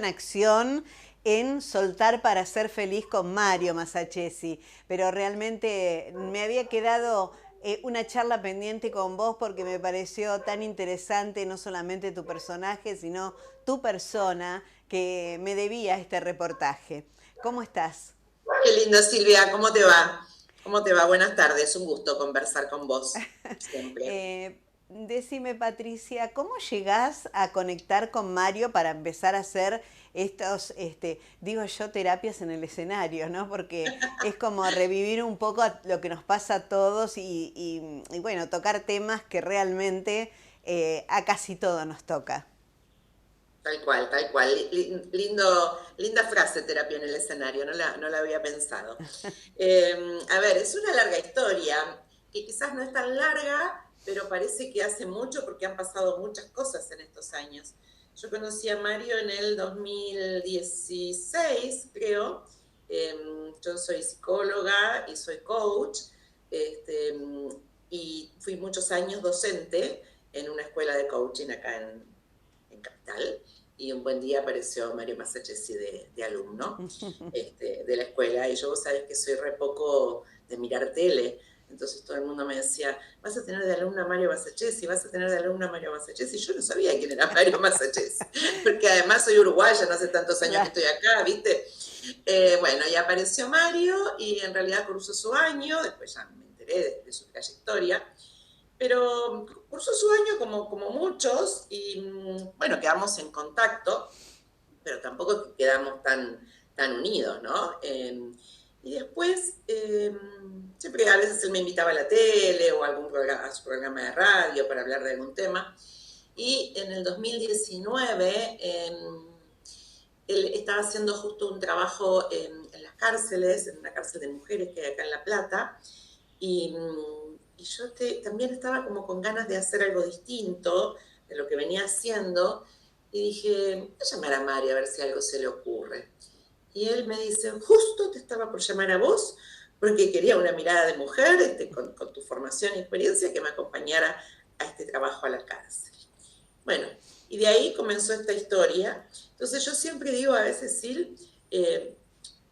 en acción en Soltar para ser feliz con Mario Masachesi, pero realmente me había quedado una charla pendiente con vos porque me pareció tan interesante no solamente tu personaje, sino tu persona, que me debía este reportaje. ¿Cómo estás? Qué lindo, Silvia, ¿cómo te va? ¿Cómo te va? Buenas tardes, un gusto conversar con vos, siempre. Decime, Patricia, ¿cómo llegás a conectar con Mario para empezar a hacer estos, digo yo, terapias en el escenario, ¿no? Porque es como revivir un poco lo que nos pasa a todos y bueno, tocar temas que realmente a casi todo nos toca. Tal cual, tal cual. Linda frase, terapia en el escenario, no la había pensado. A ver, es una larga historia, que quizás no es tan larga, pero parece que hace mucho porque han pasado muchas cosas en estos años. Yo conocí a Mario en el 2016, creo. Yo soy psicóloga y soy coach, este, y fui muchos años docente en una escuela de coaching acá en Capital, y un buen día apareció Mario Masachesi de alumno de la escuela, y yo, vos sabés que soy re poco de mirar tele, entonces todo el mundo me decía, vas a tener de alumna a Mario Masachesi, vas a tener de alumna a Mario Masachesi, y yo no sabía quién era Mario Masachesi, porque además soy uruguaya, no hace tantos años que Claro. estoy acá, ¿viste? Bueno, y apareció Mario, y en realidad cursó su año, después ya me enteré de su trayectoria, pero cursó su año como muchos y bueno, quedamos en contacto, pero tampoco quedamos tan unidos, ¿no? Y después, siempre a veces él me invitaba a la tele o a, a su programa de radio para hablar de algún tema. Y en el 2019, él estaba haciendo justo un trabajo en las cárceles, en una cárcel de mujeres que hay acá en La Plata, y yo también estaba como con ganas de hacer algo distinto de lo que venía haciendo, y dije, voy a llamar a Mario a ver si algo se le ocurre. Y él me dice, justo te estaba por llamar a vos, porque quería una mirada de mujer con tu formación y experiencia que me acompañara a este trabajo a la cárcel. Bueno, y de ahí comenzó esta historia. Entonces yo siempre digo a veces, Sil, eh,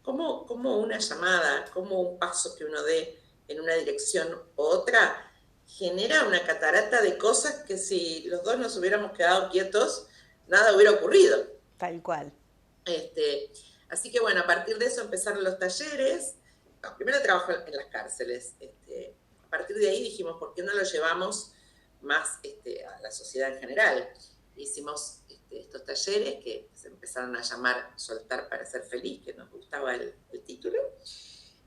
como una llamada, como un paso que uno dé en una dirección u otra, genera una catarata de cosas que si los dos nos hubiéramos quedado quietos, nada hubiera ocurrido. Tal cual. Este, Así que bueno, a partir de eso empezaron los talleres. No, primero trabajo en las cárceles. A partir de ahí dijimos, ¿por qué no lo llevamos más a la sociedad en general? Hicimos estos talleres que se empezaron a llamar Soltar para ser feliz, que nos gustaba el título.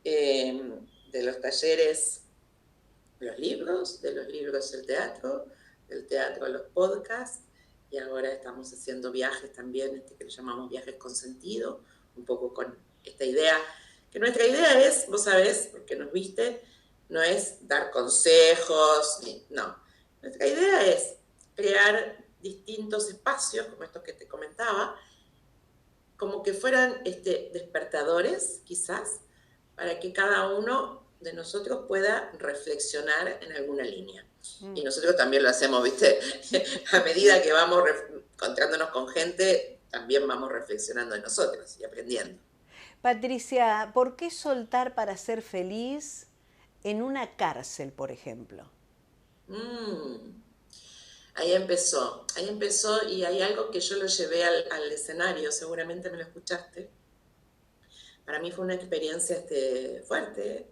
De los talleres, de los libros el teatro, del teatro los podcasts, y ahora estamos haciendo viajes también, que le llamamos viajes con sentido, un poco con esta idea, que nuestra idea es, vos sabés, porque nos viste, no es dar consejos, no. Nuestra idea es crear distintos espacios, como estos que te comentaba, como que fueran despertadores, quizás, para que cada uno de nosotros pueda reflexionar en alguna línea. Y Mm. nosotros también lo hacemos, ¿viste? A medida que vamos encontrándonos con gente, también vamos reflexionando en nosotros y aprendiendo. Patricia, ¿por qué soltar para ser feliz en una cárcel, por ejemplo? Mm. Ahí empezó y hay algo que yo lo llevé al escenario, seguramente me lo escuchaste. Para mí fue una experiencia fuerte.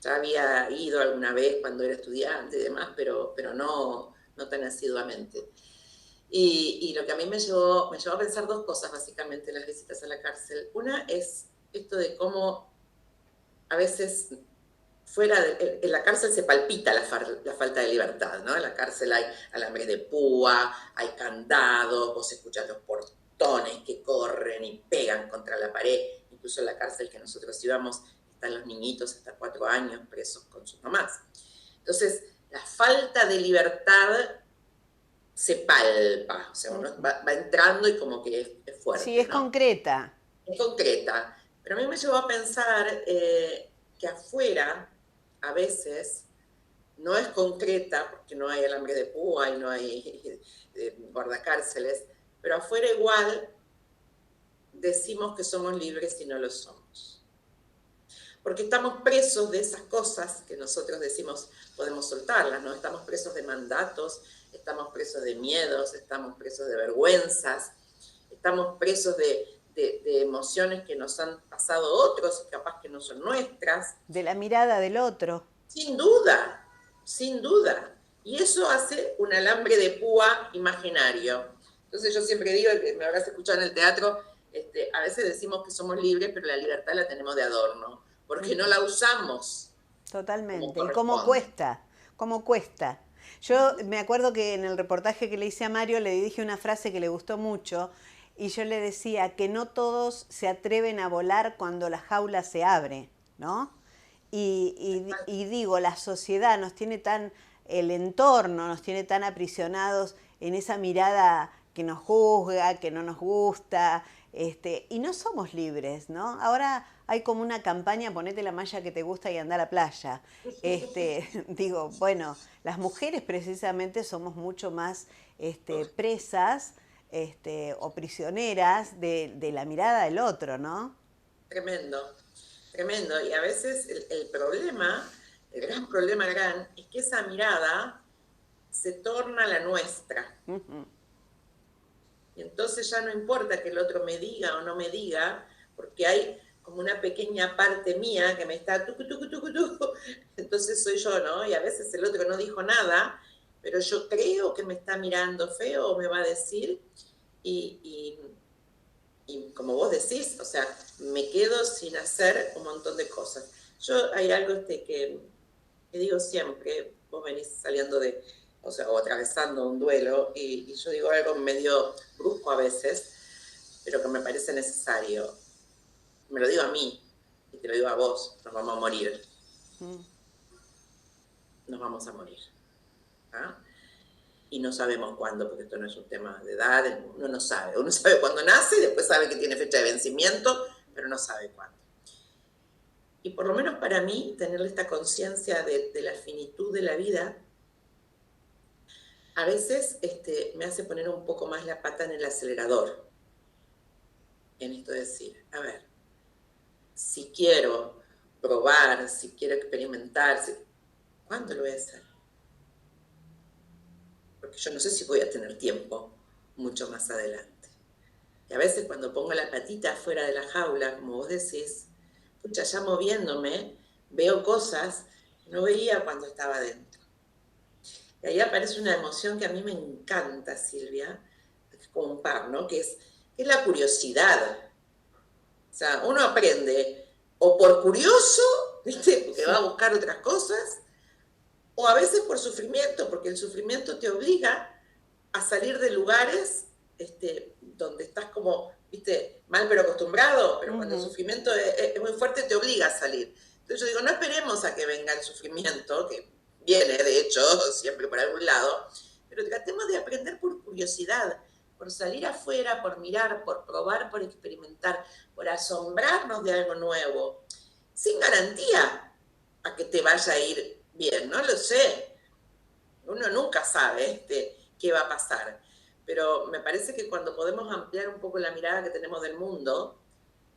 Ya había ido alguna vez cuando era estudiante y demás, pero no tan asiduamente. Y lo que a mí me llevó a pensar dos cosas básicamente en las visitas a la cárcel. Una es esto de cómo a veces en la cárcel se palpita la falta de libertad, ¿no? En la cárcel hay alambre de púa, hay candados, vos escuchás los portones que corren y pegan contra la pared. Incluso en la cárcel que nosotros íbamos están los niñitos hasta 4 años presos con sus mamás. Entonces, la falta de libertad se palpa, o sea, uno va entrando y como que es Sí, fuerte, es ¿no? concreta. Es concreta, pero a mí me llevó a pensar que afuera a veces no es concreta porque no hay alambre de púa y no hay guardacárceles, pero afuera igual decimos que somos libres y no lo somos. Porque estamos presos de esas cosas que nosotros decimos podemos soltarlas, ¿no? Estamos presos de mandatos, estamos presos de miedos, estamos presos de vergüenzas, estamos presos de emociones que nos han pasado otros y capaz que no son nuestras. De la mirada del otro. Sin duda, sin duda. Y eso hace un alambre de púa imaginario. Entonces yo siempre digo, que me habrás escuchado en el teatro, a veces decimos que somos libres, pero la libertad la tenemos de adorno, porque no la usamos como Totalmente. ¿Y cómo corresponde. cuesta? ¿Cómo cuesta? Yo me acuerdo que en el reportaje que le hice a Mario le dije una frase que le gustó mucho y yo le decía que no todos se atreven a volar cuando la jaula se abre, ¿no? Y digo, la sociedad nos tiene tan, el entorno nos tiene tan aprisionados en esa mirada que nos juzga, que no nos gusta, y no somos libres, ¿no? Ahora hay como una campaña, ponete la malla que te gusta y anda a la playa. Digo, bueno, las mujeres precisamente somos mucho más presas o prisioneras de la mirada del otro, ¿no? Tremendo, tremendo. Y a veces el problema, el gran problema es que esa mirada se torna la nuestra. Y entonces ya no importa que el otro me diga o no me diga, porque hay como una pequeña parte mía que me está tucu, tucu, tucu, tucu. Entonces soy yo, ¿no? Y a veces el otro no dijo nada, pero yo creo que me está mirando feo o me va a decir, y como vos decís, o sea, me quedo sin hacer un montón de cosas. Yo hay algo que digo siempre, vos venís saliendo o sea, o atravesando un duelo, y yo digo algo medio brusco a veces, pero que me parece necesario. Me lo digo a mí, y te lo digo a vos, nos vamos a morir. Nos vamos a morir. ¿Ah? Y no sabemos cuándo, porque esto no es un tema de edad, uno no sabe. Uno sabe cuándo nace y después sabe que tiene fecha de vencimiento, pero no sabe cuándo. Y por lo menos para mí, tener esta conciencia de la finitud de la vida, a veces me hace poner un poco más la pata en el acelerador. En esto de decir, a ver, si quiero probar, si quiero experimentar, ¿cuándo lo voy a hacer? Porque yo no sé si voy a tener tiempo mucho más adelante. Y a veces cuando pongo la patita fuera de la jaula, como vos decís, pucha, ya moviéndome, veo cosas que no veía cuando estaba dentro. Y ahí aparece una emoción que a mí me encanta, Silvia, es como un par, ¿no? Que es la curiosidad. O sea, uno aprende o por curioso, ¿viste? Porque va a buscar otras cosas, o a veces por sufrimiento, porque el sufrimiento te obliga a salir de lugares donde estás como, ¿viste? Mal pero acostumbrado, pero cuando el sufrimiento es muy fuerte te obliga a salir. Entonces yo digo, no esperemos a que venga el sufrimiento, que viene, de hecho, siempre por algún lado, pero tratemos de aprender por curiosidad, por salir afuera, por mirar, por probar, por experimentar, por asombrarnos de algo nuevo, sin garantía a que te vaya a ir bien, no lo sé. Uno nunca sabe qué va a pasar, pero me parece que cuando podemos ampliar un poco la mirada que tenemos del mundo,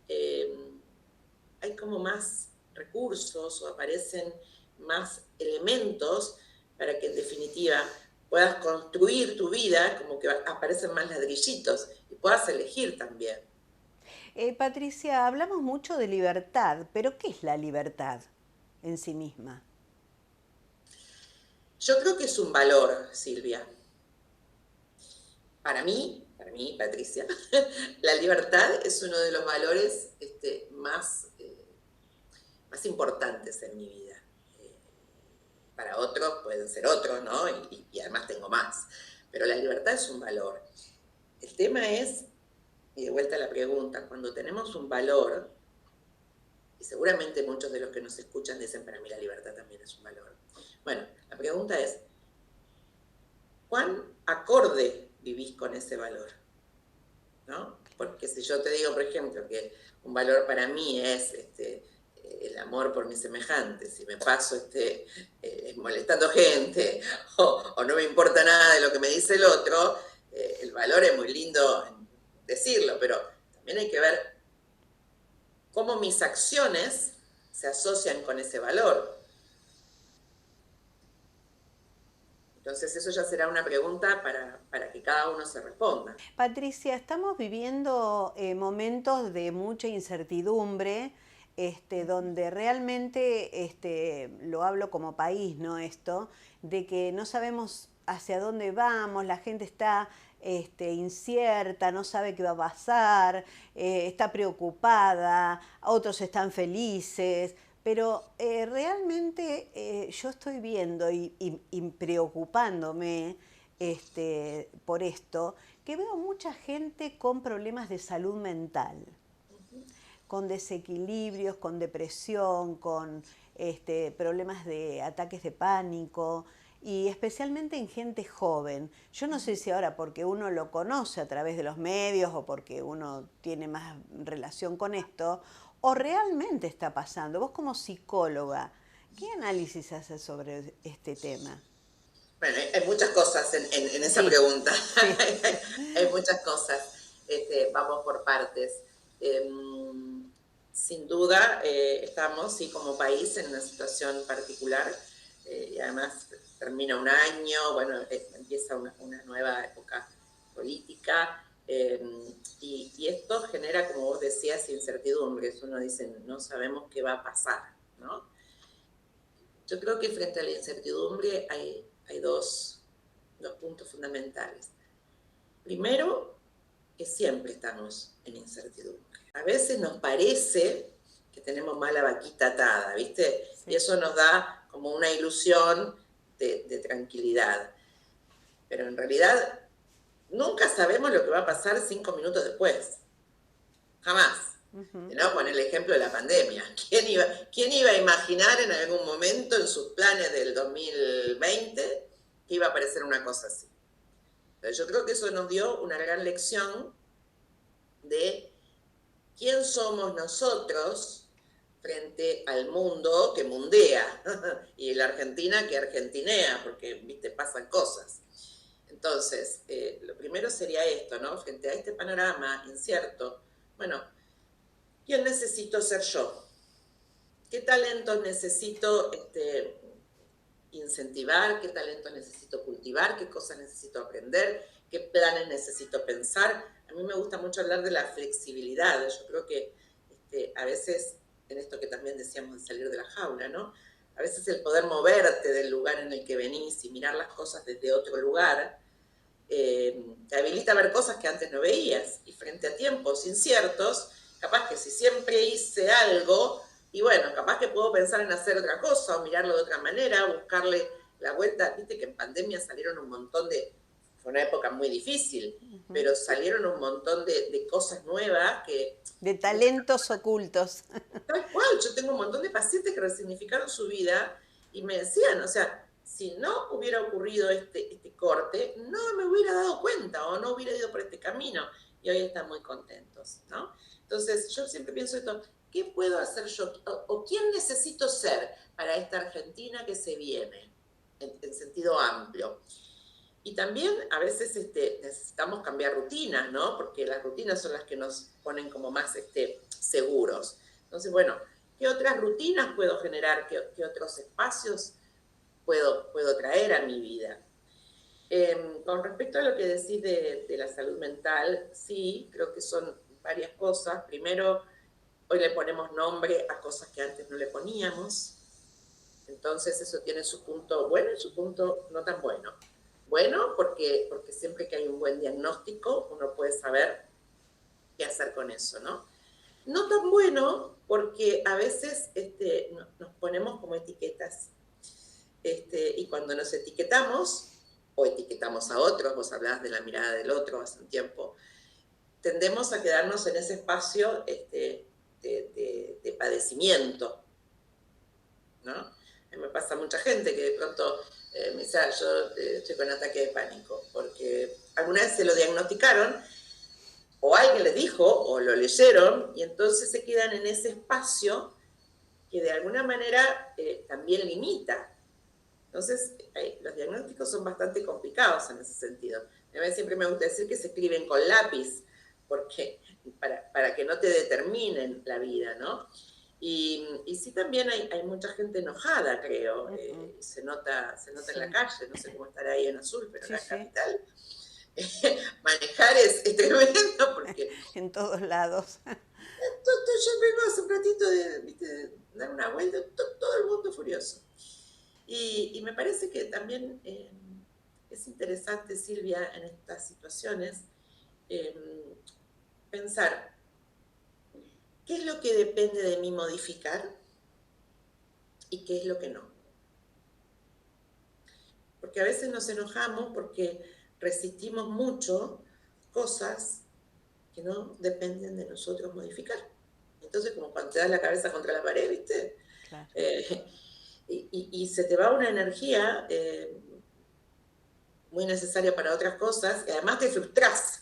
hay como más recursos o aparecen más elementos para que en definitiva puedas construir tu vida, como que aparecen más ladrillitos y puedas elegir también. Patricia, hablamos mucho de libertad, pero ¿qué es la libertad en sí misma? Yo creo que es un valor, Silvia. Para mí, Patricia, la libertad es uno de los valores más importantes en mi vida. Para otros pueden ser otros, ¿no? Y además tengo más. Pero la libertad es un valor. El tema es, y de vuelta a la pregunta, cuando tenemos un valor, y seguramente muchos de los que nos escuchan dicen, para mí la libertad también es un valor. Bueno, la pregunta es, ¿cuán acorde vivís con ese valor? ¿No? Porque si yo te digo, por ejemplo, que un valor para mí es el amor por mis semejantes, si me paso molestando gente o no me importa nada de lo que me dice el otro, el valor es muy lindo decirlo, pero también hay que ver cómo mis acciones se asocian con ese valor. Entonces eso ya será una pregunta para que cada uno se responda. Patricia, estamos viviendo momentos de mucha incertidumbre, donde realmente, lo hablo como país, ¿no? Esto, de que no sabemos hacia dónde vamos, la gente está incierta, no sabe qué va a pasar, está preocupada, otros están felices, pero realmente yo estoy viendo y preocupándome por esto, que veo mucha gente con problemas de salud mental, con desequilibrios, con depresión, con problemas de ataques de pánico, y especialmente en gente joven. Yo no sé si ahora porque uno lo conoce a través de los medios o porque uno tiene más relación con esto, o realmente está pasando. Vos como psicóloga, ¿qué análisis haces sobre este tema? Bueno, hay muchas cosas en esa Sí, pregunta. sí. Hay muchas cosas. Vamos por partes. Eh, Sin duda, estamos, sí, como país en una situación particular, y además termina un año, bueno, empieza una nueva época política, y esto genera, como vos decías, incertidumbres. Uno dice, no sabemos qué va a pasar, ¿no? Yo creo que frente a la incertidumbre hay dos puntos fundamentales. Primero, que siempre estamos en incertidumbre. A veces nos parece que tenemos más la vaquita atada, ¿viste? Sí. Y eso nos da como una ilusión de tranquilidad. Pero en realidad nunca sabemos lo que va a pasar 5 minutos después. Jamás. ¿No? Con el ejemplo de la pandemia. ¿Quién iba a imaginar en algún momento en sus planes del 2020 que iba a aparecer una cosa así? Pero yo creo que eso nos dio una gran lección de quién somos nosotros frente al mundo que mundea y la Argentina que argentinea, porque, viste, pasan cosas. Entonces, lo primero sería esto, ¿no? Frente a este panorama incierto, bueno, ¿quién necesito ser yo? ¿Qué talentos necesito incentivar? ¿Qué talentos necesito cultivar? ¿Qué cosas necesito aprender? ¿Qué planes necesito pensar? A mí me gusta mucho hablar de la flexibilidad. Yo creo que a veces, en esto que también decíamos de salir de la jaula, ¿no? A veces el poder moverte del lugar en el que venís y mirar las cosas desde otro lugar, te habilita a ver cosas que antes no veías. Y frente a tiempos inciertos, capaz que si siempre hice algo, y bueno, capaz que puedo pensar en hacer otra cosa o mirarlo de otra manera, buscarle la vuelta. Viste que en pandemia salieron un montón de... Fue una época muy difícil, pero salieron un montón de cosas nuevas que... De talentos ocultos. Tal cual, yo tengo un montón de pacientes que resignificaron su vida y me decían, o sea, si no hubiera ocurrido este corte, no me hubiera dado cuenta o no hubiera ido por este camino, y hoy están muy contentos, ¿no? Entonces, yo siempre pienso esto, ¿qué puedo hacer yo? ¿O quién necesito ser para esta Argentina que se viene, en sentido amplio? Y también a veces necesitamos cambiar rutinas, ¿no? Porque las rutinas son las que nos ponen como más seguros. Entonces, bueno, ¿qué otras rutinas puedo generar? ¿Qué otros espacios puedo traer a mi vida? Con respecto a lo que decís de la salud mental, sí, creo que son varias cosas. Primero, hoy le ponemos nombre a cosas que antes no le poníamos. Entonces eso tiene su punto bueno y su punto no tan bueno. Bueno, porque siempre que hay un buen diagnóstico, uno puede saber qué hacer con eso, ¿no? No tan bueno porque a veces nos ponemos como etiquetas. Y cuando nos etiquetamos, o etiquetamos a otros, vos hablabas de la mirada del otro hace un tiempo, tendemos a quedarnos en ese espacio de padecimiento, ¿no? A mí me pasa mucha gente que de pronto me dice, yo estoy con ataque de pánico, porque alguna vez se lo diagnosticaron, o alguien les dijo, o lo leyeron, y entonces se quedan en ese espacio que de alguna manera también limita. Entonces, los diagnósticos son bastante complicados en ese sentido. A mí siempre me gusta decir que se escriben con lápiz, porque para que no te determinen la vida, ¿no? Y sí también hay mucha gente enojada, creo. Se nota en la Sí, yo no sé cómo estará ahí en Azul, pero en sí, la sí, capital manejar es tremendo porque en todos lados. yo vengo hace un ratito de, ¿viste? De dar una vuelta, todo el mundo furioso. Y me parece que también es interesante, Silvia, en estas situaciones, eh, pensar qué es lo que depende de mí modificar y qué es lo que no. Porque a veces nos enojamos porque resistimos mucho cosas que no dependen de nosotros modificar. Entonces, como cuando te das la cabeza contra la pared, ¿viste? Claro. Eh, y se te va una energía muy necesaria para otras cosas y además te frustras,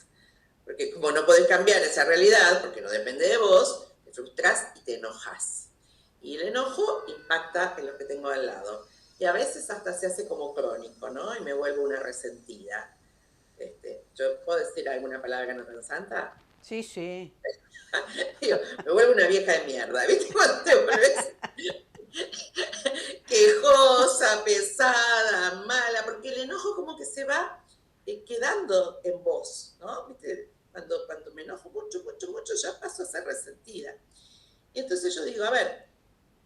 porque como no podés cambiar esa realidad, porque no depende de vos, te frustras y te enojas. Y el enojo impacta en lo que tengo al lado. Y a veces hasta se hace como crónico, ¿no? Y me vuelvo una resentida. Yo puedo decir alguna palabra no tan santa. Sí, sí. Digo, me vuelvo una vieja de mierda, ¿viste? Cuando te vuelves quejosa, pesada, mala, porque el enojo como que se va quedando en vos, ¿no? ¿Viste? Cuando me enojo mucho, mucho, mucho, ya paso a ser resentida. Y entonces yo digo, a ver,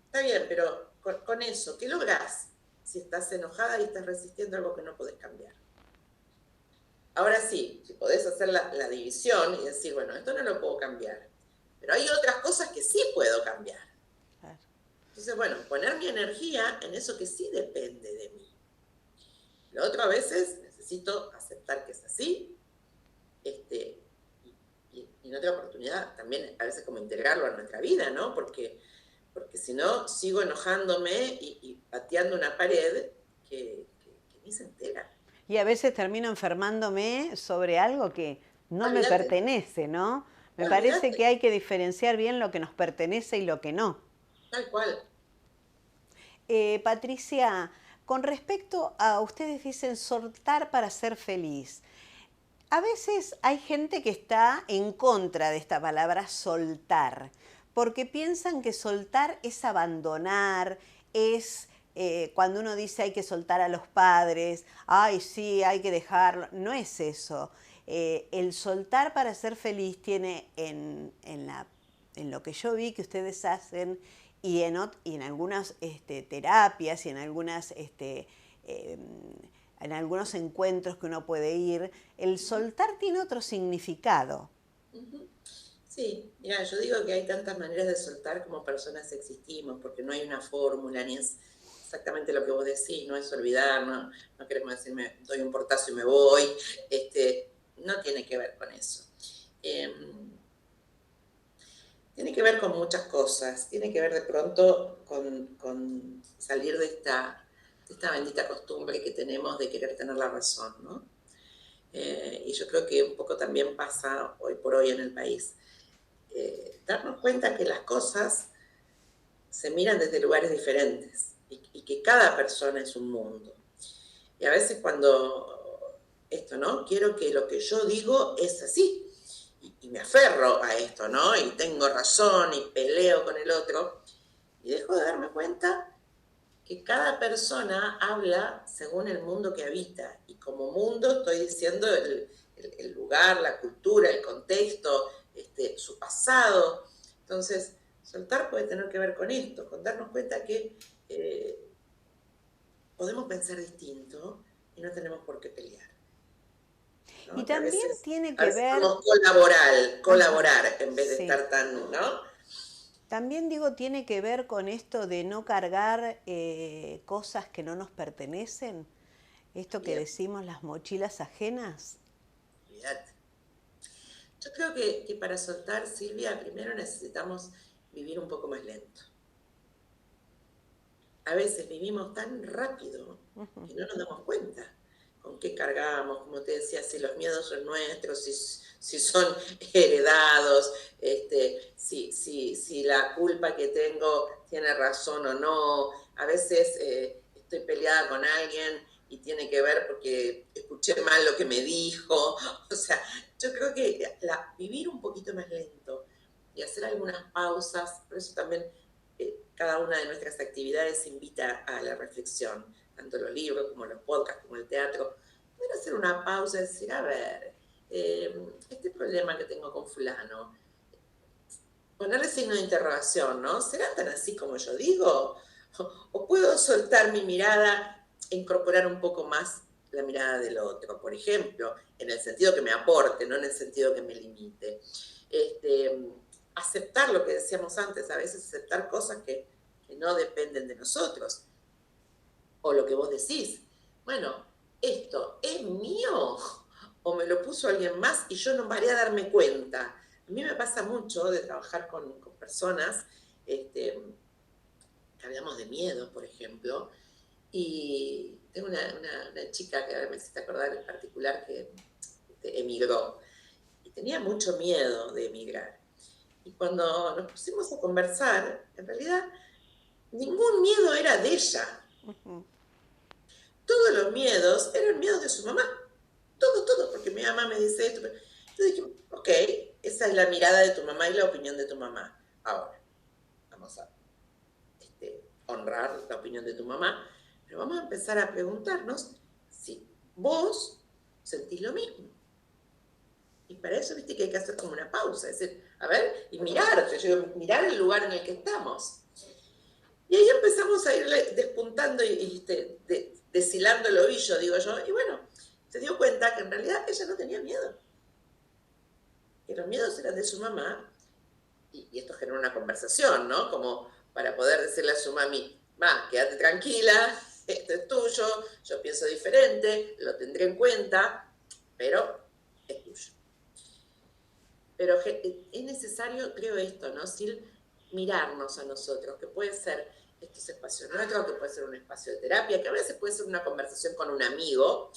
está bien, pero con eso, ¿qué lográs si estás enojada y estás resistiendo algo que no podés cambiar? Ahora sí, si podés hacer la división y decir, bueno, esto no lo puedo cambiar, pero hay otras cosas que sí puedo cambiar. Claro. Entonces, bueno, poner mi energía en eso que sí depende de mí. Lo otro a veces necesito aceptar que es así, y en otra oportunidad también a veces como integrarlo a nuestra vida, ¿no? Porque si no, sigo enojándome y pateando una pared que ni se entera. Y a veces termino enfermándome sobre algo que no me Olvídate, pertenece, ¿no? Me parece olvídate, que hay que diferenciar bien lo que nos pertenece y lo que no. tal cual. Patricia, con respecto a ustedes dicen soltar para ser feliz. A veces hay gente que está en contra de esta palabra soltar, porque piensan que soltar es abandonar, es cuando uno dice hay que soltar a los padres, ay sí, hay que dejarlo, no es eso. El soltar para ser feliz tiene en lo que yo vi que ustedes hacen y en algunas terapias y en algunas em, en algunos encuentros que uno puede ir, el soltar tiene otro significado. Sí, mira, yo digo que hay tantas maneras de soltar como personas existimos, porque no hay una fórmula, ni es exactamente lo que vos decís, no es olvidar, no queremos decirme doy un portazo y me voy, no tiene que ver con eso. Eh, Tiene que ver con muchas cosas, tiene que ver de pronto con salir de esta bendita costumbre que tenemos de querer tener la razón, ¿no? Y yo creo que un poco también pasa hoy por hoy en el país. Darnos cuenta que las cosas se miran desde lugares diferentes y que cada persona es un mundo. Y a veces cuando esto, ¿no? Quiero que lo que yo digo es así. Y me aferro a esto, ¿no? Y tengo razón y peleo con el otro. Y dejo de darme cuenta que cada persona habla según el mundo que habita. Y como mundo estoy diciendo el lugar, la cultura, el contexto, su pasado. Entonces, soltar puede tener que ver con esto, con darnos cuenta que podemos pensar distinto y no tenemos por qué pelear. Y ¿No? Que también tiene a que veces ver, podemos ajá, colaborar en vez de sí, estar tan, ¿no? también digo, tiene que ver con esto de no cargar cosas que no nos pertenecen, esto que Bien, decimos las mochilas ajenas. olvídate. Yo creo que para soltar, Silvia, primero necesitamos vivir un poco más lento. A veces vivimos tan rápido que no nos damos cuenta con qué cargamos, como te decía, si los miedos son nuestros, si son heredados, si la culpa que tengo tiene razón o no. A veces estoy peleada con alguien y tiene que ver porque escuché mal lo que me dijo. O sea, yo creo que vivir un poquito más lento y hacer algunas pausas, por eso también cada una de nuestras actividades invita a la reflexión, tanto los libros como los podcasts, como el teatro, poder hacer una pausa y decir, a ver, este problema que tengo con fulano, ponerle signo de interrogación, ¿no? ¿Será tan así como yo digo? ¿O puedo soltar mi mirada e incorporar un poco más la mirada del otro? Por ejemplo, en el sentido que me aporte, no en el sentido que me limite. Aceptar lo que decíamos antes, a veces aceptar cosas que no dependen de nosotros. O lo que vos decís, bueno, ¿esto es mío o me lo puso alguien más y yo no paré a darme cuenta? A mí me pasa mucho de trabajar con personas que hablamos de miedo, por ejemplo, y tengo una chica que ahora me hiciste acordar en particular que emigró y tenía mucho miedo de emigrar. Y cuando nos pusimos a conversar, en realidad ningún miedo era de ella. Todos los miedos eran miedos de su mamá. Todo, porque mi mamá me dice esto. Yo dije, ok, esa es la mirada de tu mamá y la opinión de tu mamá. Ahora, vamos a honrar la opinión de tu mamá, pero vamos a empezar a preguntarnos si vos sentís lo mismo. Y para eso, viste que hay que hacer como una pausa, es decir, a ver, y mirar el lugar en el que estamos. Y ahí empezamos a ir despuntando y deshilando el ovillo, digo yo, y bueno, se dio cuenta que en realidad ella no tenía miedo. Que los miedos eran de su mamá, y esto generó una conversación, ¿no? Como para poder decirle a su mami, quédate tranquila, esto es tuyo, yo pienso diferente, lo tendré en cuenta, pero es tuyo. Pero es necesario, creo esto, ¿no? Sil, mirarnos a nosotros, que puede ser estos espacios nuestros, que puede ser un espacio de terapia, que a veces puede ser una conversación con un amigo,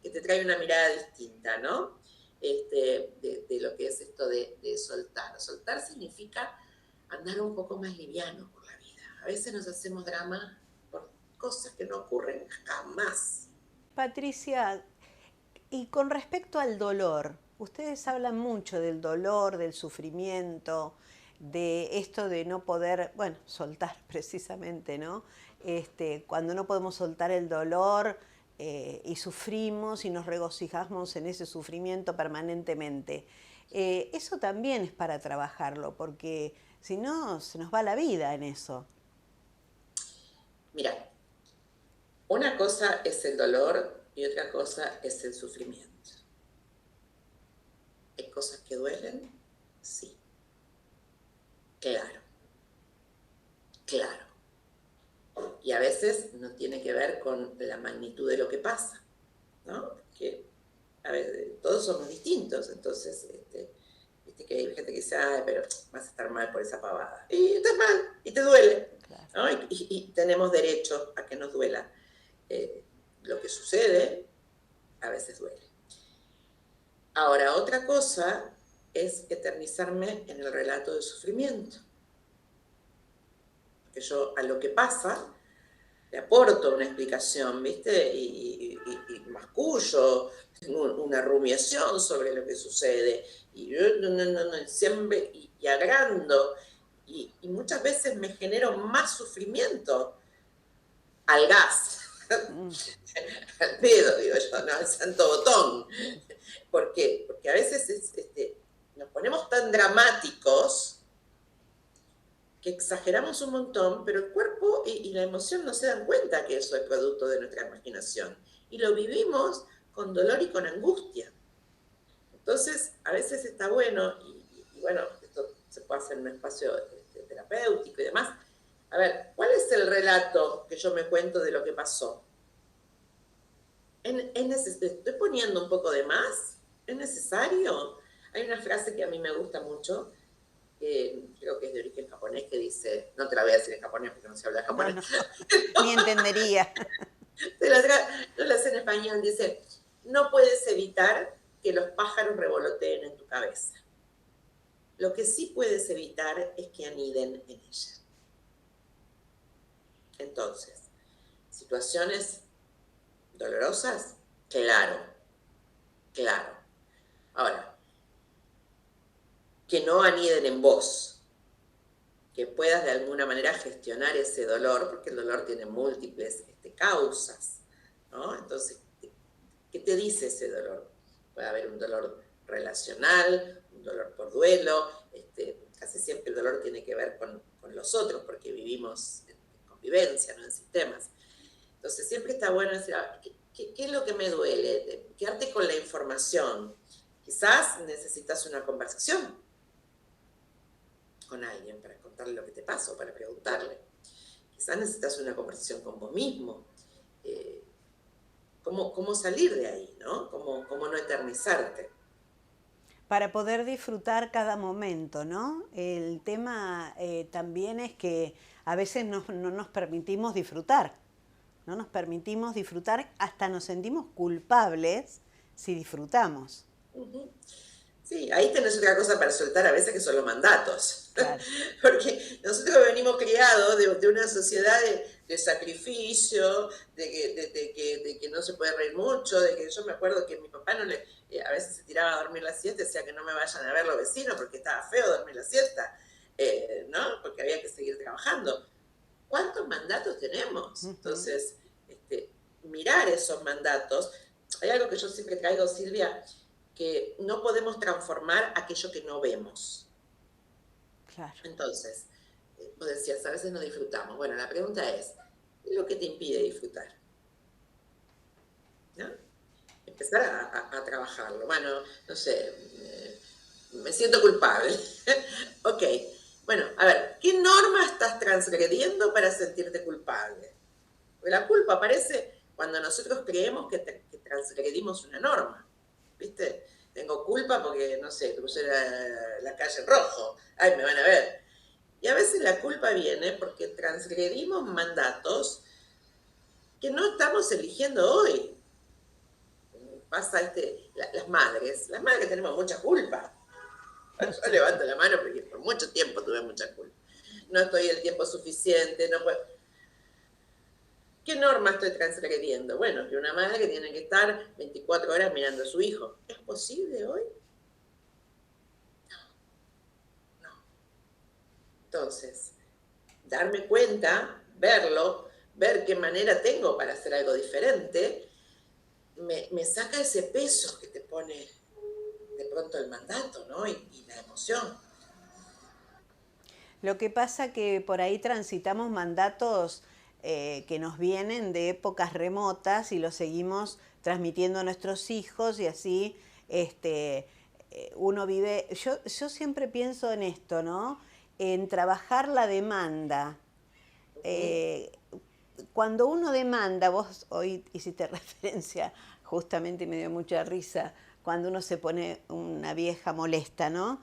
que te trae una mirada distinta, ¿no? De lo que es esto de soltar. Soltar significa andar un poco más liviano por la vida. A veces nos hacemos drama por cosas que no ocurren jamás. Patricia, y con respecto al dolor, ustedes hablan mucho del dolor, del sufrimiento, de esto de no poder, bueno, soltar precisamente, ¿no? Cuando no podemos soltar el dolor y sufrimos y nos regocijamos en ese sufrimiento permanentemente. Eso también es para trabajarlo, porque si no, se nos va la vida en eso. Mira, una cosa es el dolor y otra cosa es el sufrimiento. ¿Hay cosas que duelen? Sí. Claro. Claro. Y a veces no tiene que ver con la magnitud de lo que pasa, ¿no? Porque, a ver, todos somos distintos, entonces, viste que hay gente que dice, ay, pero vas a estar mal por esa pavada. Y estás mal, y te duele, claro, ¿no? Y tenemos derecho a que nos duela. Lo que sucede a veces duele. Ahora, otra cosa es eternizarme en el relato del sufrimiento. Porque yo a lo que pasa le aporto una explicación, ¿viste? Y mascullo, tengo una rumiación sobre lo que sucede. Y yo siempre, y agrando. Y muchas veces me genero más sufrimiento al gas. Al pedo, digo yo, ¿no? Al santo botón. ¿Por qué? Porque a veces nos ponemos tan dramáticos que exageramos un montón, pero el cuerpo y la emoción no se dan cuenta que eso es producto de nuestra imaginación. Y lo vivimos con dolor y con angustia. Entonces, a veces está bueno, y bueno, esto se puede hacer en un espacio terapéutico y demás. A ver, ¿cuál es el relato que yo me cuento de lo que pasó? ¿Estoy poniendo un poco de más? ¿Es necesario? Hay una frase que a mí me gusta mucho, creo que es de origen japonés, que dice, no te la voy a decir en japonés porque no se habla japonés. No, ni entendería. No la sé en español, dice, no puedes evitar que los pájaros revoloteen en tu cabeza. Lo que sí puedes evitar es que aniden en ella. Entonces, situaciones dolorosas, claro. Ahora, que no aniden en vos, que puedas de alguna manera gestionar ese dolor, porque el dolor tiene múltiples causas, ¿no? Entonces, ¿qué te dice ese dolor? Puede haber un dolor relacional, un dolor por duelo, casi siempre el dolor tiene que ver con los otros, porque vivimos en convivencia, no en sistemas. Entonces siempre está bueno decir, ¿qué es lo que me duele? Quedarte con la información. Quizás necesitas una conversación con alguien para contarle lo que te pasa o para preguntarle. Quizás necesitas una conversación con vos mismo. ¿Cómo salir de ahí, ¿no? ¿Cómo no eternizarte? Para poder disfrutar cada momento, ¿no? El tema también es que a veces no nos permitimos disfrutar, no nos permitimos disfrutar, hasta nos sentimos culpables si disfrutamos. Uh-huh. Sí, ahí tenés otra cosa para soltar a veces que son los mandatos. Claro. Porque nosotros venimos criados de una sociedad de sacrificio, de que no se puede reír mucho, de que yo me acuerdo que mi papá no a veces se tiraba a dormir la siesta, decía que no me vayan a ver los vecinos porque estaba feo dormir la siesta, ¿no? Porque había que seguir trabajando. ¿Cuántos mandatos tenemos? Entonces, mirar esos mandatos. Hay algo que yo siempre traigo, Silvia, que no podemos transformar aquello que no vemos. Claro. Entonces, vos decías, a veces no disfrutamos. Bueno, la pregunta es, ¿qué es lo que te impide disfrutar? ¿No? Empezar a trabajarlo. Bueno, no sé, me siento culpable. Ok, bueno, a ver, ¿qué norma estás transgrediendo para sentirte culpable? Porque la culpa aparece cuando nosotros creemos que transgredimos una norma. ¿Viste? Tengo culpa porque, no sé, crucé la calle en rojo. Ay, me van a ver. Y a veces la culpa viene porque transgredimos mandatos que no estamos eligiendo hoy. Pasa las madres. Las madres tenemos mucha culpa. Yo levanto la mano porque por mucho tiempo tuve mucha culpa. No estoy el tiempo suficiente, no puedo. ¿Qué norma estoy transgrediendo? Bueno, que una madre tiene que estar 24 horas mirando a su hijo. ¿Es posible hoy? No. Entonces, darme cuenta, verlo, ver qué manera tengo para hacer algo diferente, me saca ese peso que te pone de pronto el mandato, ¿no? Y la emoción. Lo que pasa que por ahí transitamos mandatos que nos vienen de épocas remotas y los seguimos transmitiendo a nuestros hijos y así uno vive. Yo siempre pienso en esto, ¿no? En trabajar la demanda. Eh, Cuando uno demanda, vos hoy hiciste referencia justamente y me dio mucha risa, cuando uno se pone una vieja molesta, ¿no?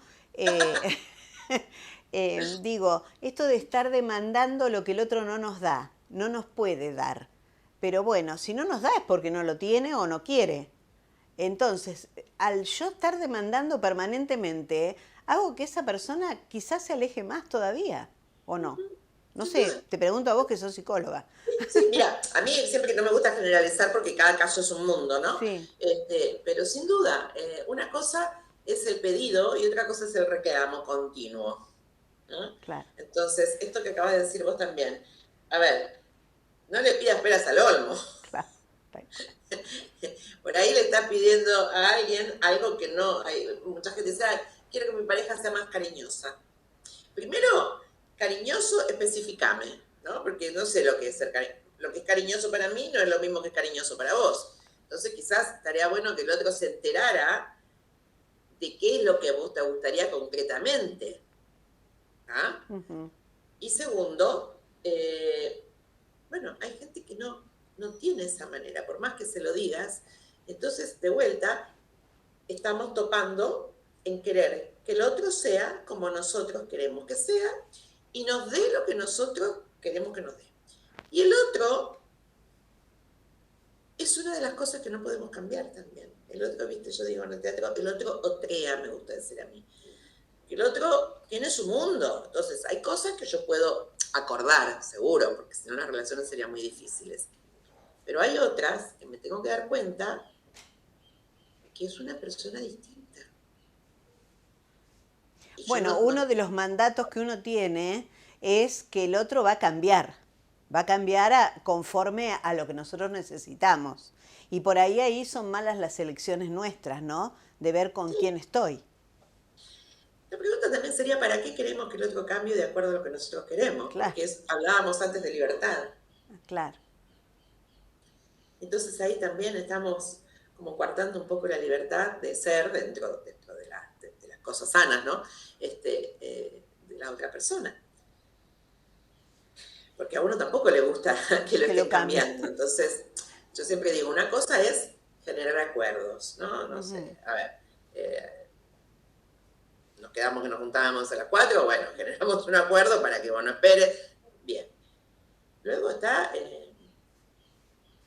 Eh, digo, esto de estar demandando lo que el otro no nos da, no nos puede dar. Pero bueno, si no nos da es porque no lo tiene o no quiere. Entonces, al yo estar demandando permanentemente, hago que esa persona quizás se aleje más todavía, ¿o no? No Sin sé, duda. te pregunto a vos que sos psicóloga. Sí, mira, a mí siempre que no me gusta generalizar porque cada caso es un mundo, ¿no? Sí, Pero sin duda, una cosa es el pedido y otra cosa es el reclamo continuo, ¿no? claro. Entonces, esto que acabas de decir vos también, a ver, no le pidas peras al olmo. Claro, tal cual. Por ahí le está pidiendo a alguien algo que no, mucha gente dice, quiero que mi pareja sea más cariñosa. Primero, cariñoso, especificame, ¿no? Porque no sé lo que es ser cariñoso. Lo que es cariñoso para mí no es lo mismo que es cariñoso para vos. Entonces quizás estaría bueno que el otro se enterara de qué es lo que a vos te gustaría concretamente. ¿Ah? Uh-huh. Y segundo, bueno, hay gente que no tiene esa manera, por más que se lo digas. Entonces, de vuelta, estamos topando en querer que el otro sea como nosotros queremos que sea y nos dé lo que nosotros queremos que nos dé. Y el otro es una de las cosas que no podemos cambiar también. El otro, viste, yo digo en el teatro, el otro otrea, me gusta decir a mí. El otro tiene su mundo. Entonces, hay cosas que yo puedo acordar, seguro, porque si no las relaciones serían muy difíciles. Pero hay otras que me tengo que dar cuenta que es una persona distinta. Y yo Bueno, uno de los mandatos que uno tiene es que el otro va a cambiar conforme a lo que nosotros necesitamos. Y por ahí son malas las elecciones nuestras, ¿no? De ver con quién estoy. la pregunta también sería, ¿para qué queremos que el otro cambie de acuerdo a lo que nosotros queremos? Claro, Porque hablábamos antes de libertad. claro. Entonces ahí también estamos como coartando un poco la libertad de ser dentro de las cosas sanas, ¿no? De la otra persona. Porque a uno tampoco le gusta que lo Que lo estén cambie. cambiando. Entonces, yo siempre digo, una cosa es generar acuerdos, ¿no? No Ujú. sé, a ver, nos quedamos que nos juntábamos a las 4, bueno, generamos un acuerdo para que vos no esperes. Bien. Luego está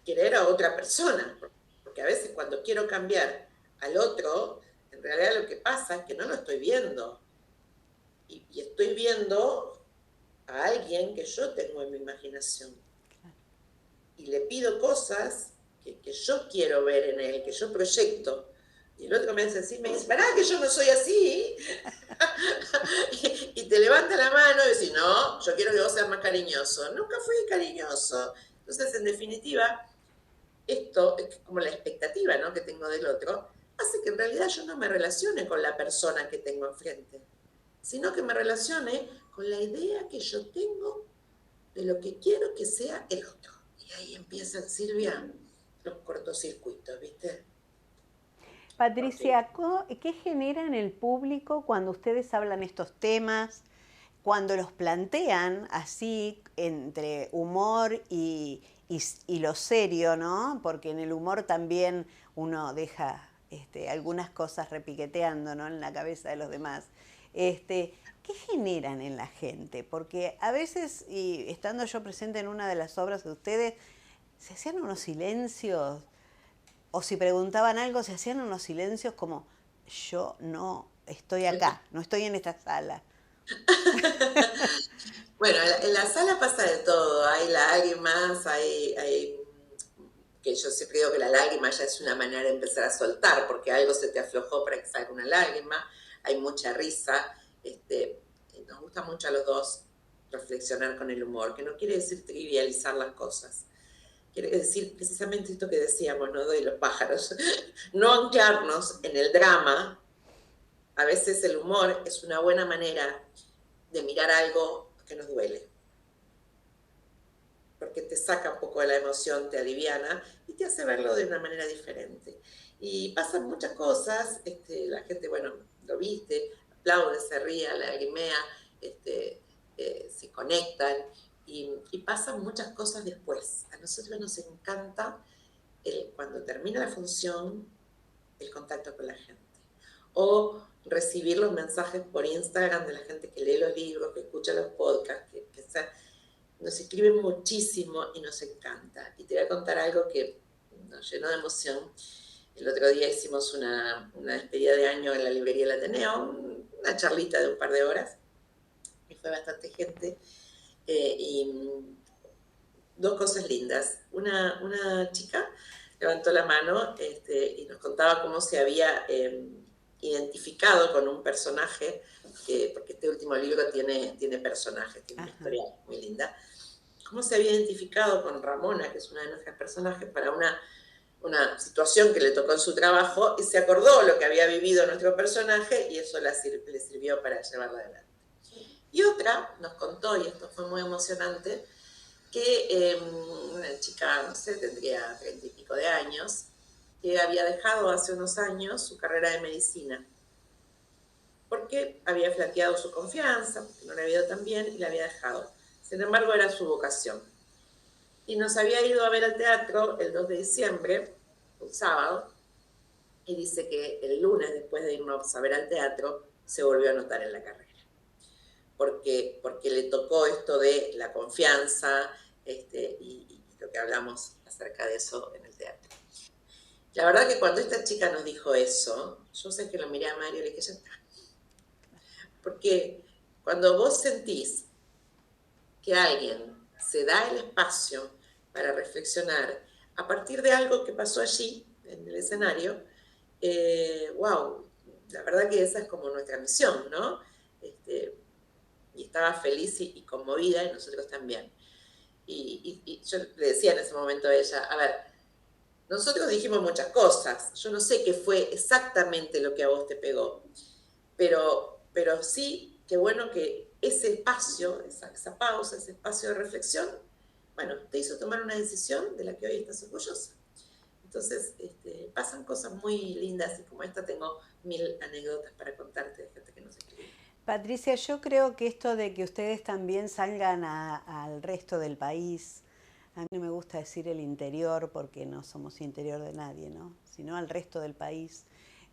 querer a otra persona, porque a veces cuando quiero cambiar al otro, en realidad lo que pasa es que no lo estoy viendo. Y estoy viendo a alguien que yo tengo en mi imaginación. Y le pido cosas que yo quiero ver en él, que yo proyecto. Y el otro me hace así, me dice, pará, que yo no soy así. y te levanta la mano y dice, no, yo quiero que vos seas más cariñoso. Nunca fui cariñoso. Entonces, en definitiva, esto es como la expectativa, ¿no?, que tengo del otro, hace que en realidad yo no me relacione con la persona que tengo enfrente, sino que me relacione con la idea que yo tengo de lo que quiero que sea el otro. Y ahí empiezan, Silvia, los cortocircuitos, ¿viste? Porque Patricia, ¿qué genera en el público cuando ustedes hablan estos temas, cuando los plantean así entre humor y lo serio, ¿no? Porque en el humor también uno deja algunas cosas repiqueteando, ¿no?, en la cabeza de los demás. ¿Qué generan en la gente? Porque a veces, y estando yo presente en una de las obras de ustedes, se hacían unos silencios, o si preguntaban algo, se hacían unos silencios como, yo no estoy acá, no estoy en esta sala. bueno, en la sala pasa de todo, hay lágrimas, que yo siempre digo que la lágrima ya es una manera de empezar a soltar, porque algo se te aflojó para que salga una lágrima, hay mucha risa, nos gusta mucho a los dos reflexionar con el humor, que no quiere decir trivializar las cosas, quiere decir precisamente esto que decíamos, ¿no?, de los pájaros, no anclarnos en el drama. A veces el humor es una buena manera de mirar algo que nos duele, porque te saca un poco de la emoción, te aliviana y te hace verlo de una manera diferente. Y pasan muchas cosas, la gente, bueno, lo viste, aplaude, se ríe, lagrimea, se conectan y pasan muchas cosas después. A nosotros nos encanta cuando termina la función el contacto con la gente. O recibir los mensajes por Instagram de la gente que lee los libros, que escucha los podcasts, nos escriben muchísimo y nos encanta. Y te voy a contar algo que nos llenó de emoción. El otro día hicimos una despedida de año en la librería del Ateneo, una charlita de un par de horas, y fue bastante gente. Y dos cosas lindas. Una chica levantó la mano y nos contaba cómo se había identificado con un personaje, porque este último libro tiene personajes, tiene una historia muy linda, cómo se había identificado con Ramona, que es una de nuestras personajes, para una situación que le tocó en su trabajo, y se acordó lo que había vivido nuestro personaje y eso le sirvió para llevarla adelante. Y otra nos contó, y esto fue muy emocionante, que una chica, no sé, tendría 30 y pico de años, que había dejado hace unos años su carrera de medicina, porque había flaqueado su confianza, porque no le había ido tan bien y la había dejado. Sin embargo, era su vocación. Y nos había ido a ver al teatro el 2 de diciembre, un sábado, y dice que el lunes, después de irnos a ver al teatro, se volvió a anotar en la carrera. Porque le tocó esto de la confianza y lo que hablamos acerca de eso en el teatro. La verdad que cuando esta chica nos dijo eso, yo sé que lo miré a Mario y le dije, ya está. Porque cuando vos sentís que alguien se da el espacio para reflexionar a partir de algo que pasó allí, en el escenario, wow, la verdad que esa es como nuestra misión, ¿no? y estaba feliz y conmovida, y nosotros también. Y yo le decía en ese momento a ella, a ver, nosotros dijimos muchas cosas, yo no sé qué fue exactamente lo que a vos te pegó, pero sí, qué bueno que ese espacio, esa pausa, ese espacio de reflexión, bueno, te hizo tomar una decisión de la que hoy estás orgullosa. Entonces, pasan cosas muy lindas y como esta tengo 1000 anécdotas para contarte de gente que nos escribe. Patricia, yo creo que esto de que ustedes también salgan al resto del país, a mí no me gusta decir el interior porque no somos interior de nadie, ¿no? Sino al resto del país.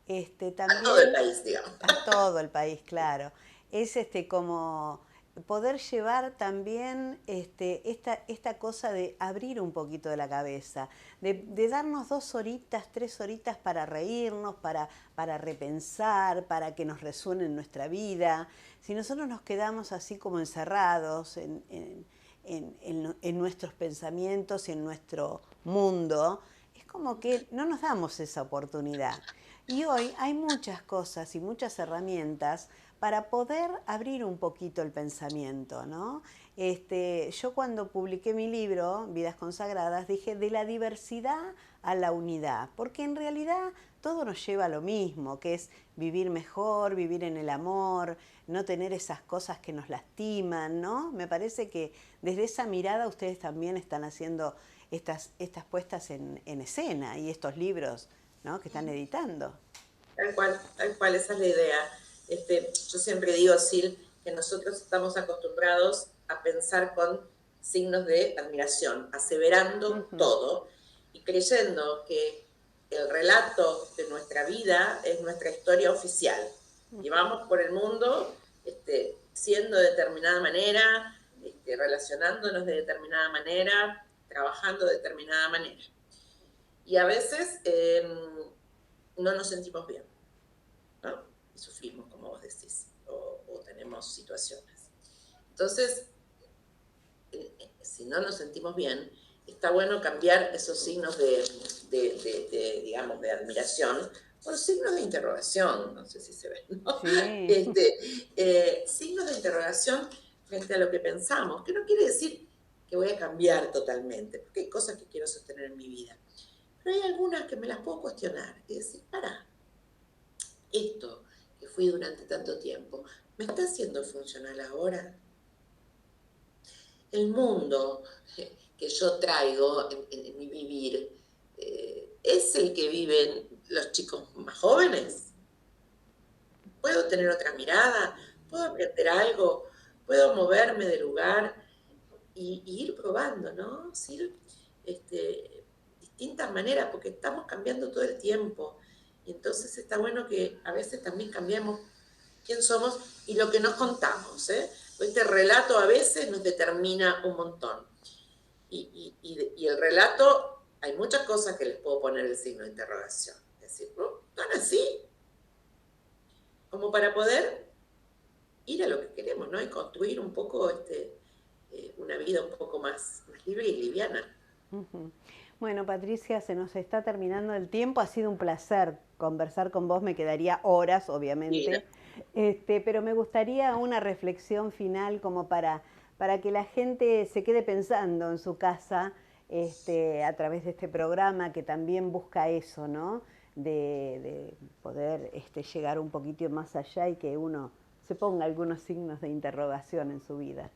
A todo el También país, digamos. a todo el país, claro. Es como poder llevar también esta cosa de abrir un poquito de la cabeza, de darnos 2 horitas, 3 horitas para reírnos, para repensar, para que nos resuene en nuestra vida. Si nosotros nos quedamos así como encerrados en nuestros pensamientos y en nuestro mundo, es como que no nos damos esa oportunidad. Y hoy hay muchas cosas y muchas herramientas para poder abrir un poquito el pensamiento, ¿no? Yo cuando publiqué mi libro, Vidas Consagradas, dije de la diversidad a la unidad, porque en realidad todo nos lleva a lo mismo, que es vivir mejor, vivir en el amor, no tener esas cosas que nos lastiman, ¿no? Me parece que desde esa mirada ustedes también están haciendo estas puestas en escena y estos libros, ¿no?, que están editando. Tal cual, esa es la idea. Yo siempre digo, Sil, que nosotros estamos acostumbrados a pensar con signos de admiración, aseverando todo y creyendo que el relato de nuestra vida es nuestra historia oficial. Y vamos por el mundo siendo de determinada manera, relacionándonos de determinada manera, trabajando de determinada manera. Y a veces no nos sentimos bien, ¿no? Y sufrimos, como vos decís, o tenemos situaciones. Entonces, si no nos sentimos bien, está bueno cambiar esos signos digamos, de admiración por signos de interrogación, no sé si se ven, ¿no? Sí. Signos de interrogación frente a lo que pensamos, que no quiere decir que voy a cambiar totalmente, porque hay cosas que quiero sostener en mi vida, pero hay algunas que me las puedo cuestionar y decir, para, esto que fui durante tanto tiempo, ¿me está haciendo funcional ahora? El mundo que yo traigo en mi vivir es el que viven los chicos más jóvenes. ¿Puedo tener otra mirada? ¿Puedo aprender algo? ¿Puedo moverme de lugar y ir probando, ¿no? Ir, distintas maneras, porque estamos cambiando todo el tiempo. Y entonces está bueno que a veces también cambiemos quién somos y lo que nos contamos. Este relato a veces nos determina un montón. Y el relato, hay muchas cosas que les puedo poner el signo de interrogación. Es decir, ¿no? ¿Están así? Como para poder ir a lo que queremos, ¿no? Y construir un poco una vida un poco más libre y liviana. Bueno, Patricia, se nos está terminando el tiempo. Ha sido un placer conversar con vos. Me quedaría horas, obviamente. Pero me gustaría una reflexión final como para que la gente se quede pensando en su casa a través de este programa que también busca eso, ¿no? De poder llegar un poquito más allá y que uno se ponga algunos signos de interrogación en su vida.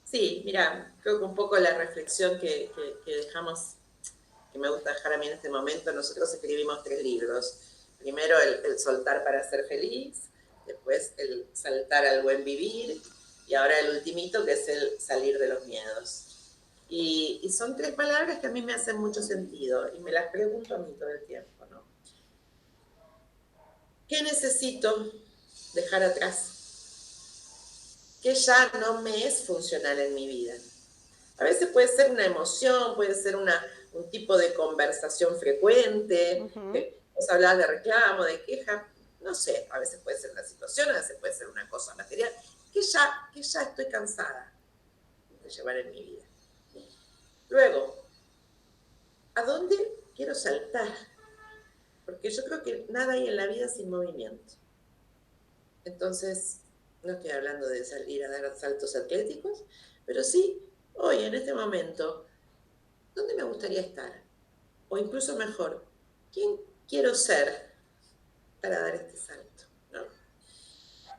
Sí, mira, creo que un poco la reflexión que dejamos, que me gusta dejar a mí en este momento, nosotros escribimos 3 libros. Primero el soltar para ser feliz, después el saltar al buen vivir y ahora el ultimito que es el salir de los miedos. Y son 3 palabras que a mí me hacen mucho sentido y me las pregunto a mí todo el tiempo, ¿no? ¿Qué necesito dejar atrás? ¿Qué ya no me es funcional en mi vida? A veces puede ser una emoción, puede ser un tipo de conversación frecuente, vos hablabas de reclamo, de queja, no sé, a veces puede ser una situación, a veces puede ser una cosa material, que ya estoy cansada de llevar en mi vida. Luego, ¿a dónde quiero saltar? Porque yo creo que nada hay en la vida sin movimiento. Entonces, No estoy hablando de salir a dar saltos atléticos, pero sí, hoy, en este momento, ¿dónde me gustaría estar? O incluso mejor, ¿quién quiero ser para dar este salto? ¿No?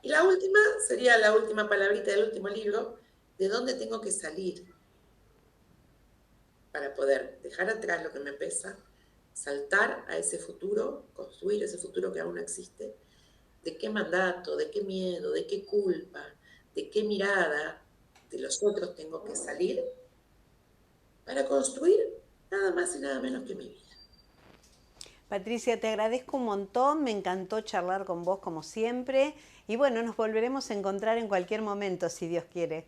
Y la última sería la última palabrita del último libro, ¿de dónde tengo que salir para poder dejar atrás lo que me pesa, saltar a ese futuro, construir ese futuro que aún no existe? ¿De qué mandato, de qué miedo, de qué culpa, de qué mirada de los otros tengo que salir para construir nada más y nada menos que mi vida? Patricia, te agradezco un montón, me encantó charlar con vos como siempre y bueno, nos volveremos a encontrar en cualquier momento, si Dios quiere.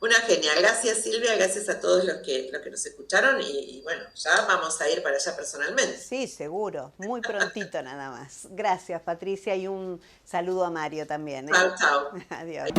Una genia, gracias Silvia, gracias a todos los que nos escucharon y bueno, ya vamos a ir para allá personalmente. Sí, seguro, muy prontito nada más. Gracias, Patricia, y un saludo a Mario también, ¿eh? Chao, chao. Adiós.